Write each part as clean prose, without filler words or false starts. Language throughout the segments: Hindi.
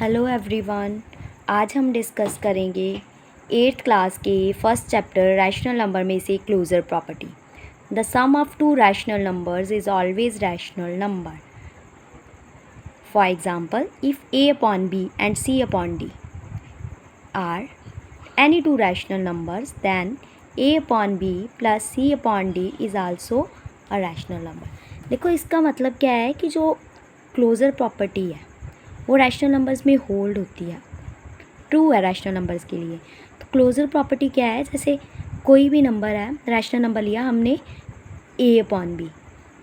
Hello everyone. आज हम डिस्कस करेंगे 8th क्लास के फर्स्ट चैप्टर रैशनल नंबर में से closure property. The sum of two rational numbers is always rational number. For example, if a upon b and c upon d are any two rational numbers, then a upon b plus c upon d is also a rational number। देखो इसका मतलब क्या है कि जो क्लोजर प्रॉपर्टी है वो रैशनल नंबर्स में होल्ड होती है, ट्रू है रैशनल नंबर्स के लिए। तो क्लोजर प्रॉपर्टी क्या है, जैसे कोई भी नंबर है, रैशनल नंबर लिया हमने a अपॉन b,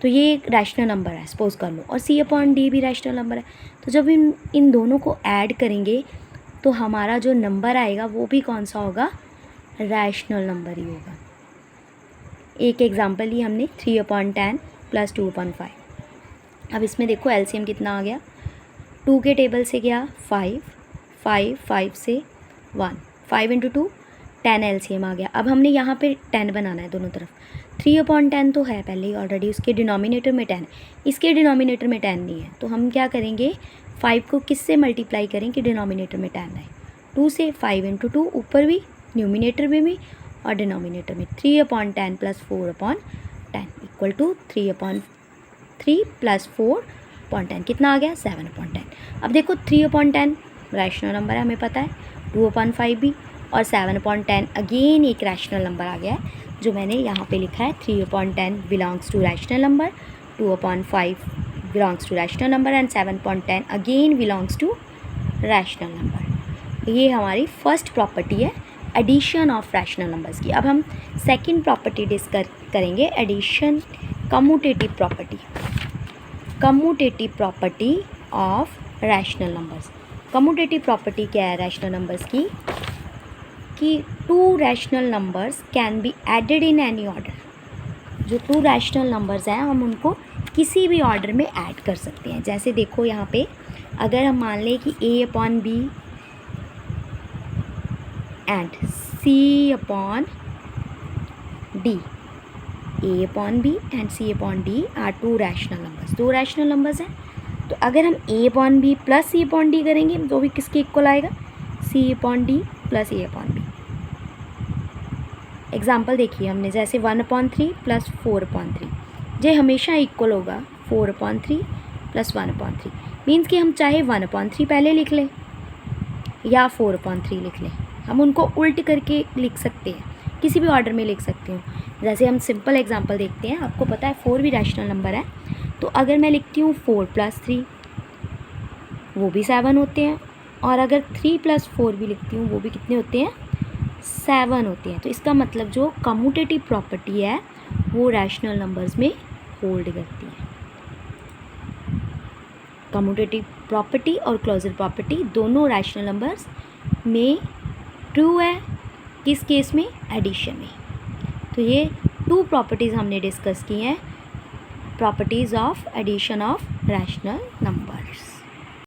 तो ये एक रैशनल नंबर है सपोज कर लो, और c अपॉन d भी रैशनल नंबर है। तो जब इन दोनों को ऐड करेंगे तो हमारा जो नंबर आएगा वो भी कौन सा होगा, रैशनल नंबर ही होगा। एक एग्जांपल ली हमने 3/10 प्लस 2/5। अब इसमें देखो एलसीएम कितना आ गया, 2 के टेबल से गया 5, 5 से 1, 5 इंटू 2 10 एलसीएम आ गया। अब हमने यहाँ पे 10 बनाना है दोनों तरफ। 3/10 तो है पहले ही ऑलरेडी, उसके डिनोमिनेटर में 10, इसके डिनोमिनेटर में 10 नहीं है, तो हम क्या करेंगे 5 को किससे मल्टीप्लाई करें कि डिनोमिनेटर में 10 आए, 2 से। 5 इंटू 2 ऊपर भी, न्यूमिनेटर में भी और डिनोमिनेटर में। 3/10 प्लस 4/10 इक्वल टू 3/3 प्लस 4/10 कितना आ गया, 7/10। अब देखो 3/10 रैशनल नंबर है, हमें पता है, 2/5 भी, और 7/10 अगेन एक रैशनल नंबर आ गया है जो मैंने यहाँ पे लिखा है। 3/10 belongs to rational number, 2/5 belongs to rational number and 7/10 again belongs to rational number. ये हमारी फर्स्ट प्रॉपर्टी है एडिशन ऑफ रैशनल नंबर्स की। अब हम सेकेंड प्रॉपर्टी डिस्कस करेंगे, addition commutative property. Commutative property of rational numbers. Commutative property क्या है रैशनल नंबर्स की, कि two rational numbers can be added in any order. जो टू रैशनल नंबर्स हैं हम उनको किसी भी ऑर्डर में ऐड कर सकते हैं। जैसे देखो यहाँ पे अगर हम मान लें कि a upon b and c upon d, a upon b and c upon d are two rational numbers, दो रैशनल नंबर्स हैं। तो अगर हम a upon b plus c upon d करेंगे तो भी किसके इक्वल आएगा, c upon d plus a upon b। Example देखिए हमने, जैसे 1/3 प्लस 4/3, ये हमेशा इक्वल होगा 4/3 प्लस 1/3। मीन्स कि हम चाहे 1/3 पहले लिख लें या 4/3 लिख लें, हम उनको उल्ट करके लिख सकते हैं, किसी भी ऑर्डर में लिख सकते हो। जैसे हम सिंपल एग्जांपल देखते हैं, आपको पता है 4 भी रैशनल नंबर है, तो अगर मैं लिखती हूँ 4 + 3 वो भी 7 होते हैं, और अगर 3 + 4 भी लिखती हूँ वो भी कितने होते हैं, 7 होते हैं। तो इसका मतलब जो कम्यूटेटिव प्रॉपर्टी है वो रैशनल नंबर्स में होल्ड करती है। कम्यूटेटिव प्रॉपर्टी और क्लोजर प्रॉपर्टी दोनों रैशनल नंबर्स में ट्रू है, किस केस में, एडिशन में। तो ये टू प्रॉपर्टीज़ हमने डिस्कस की हैं, properties of addition of rational number.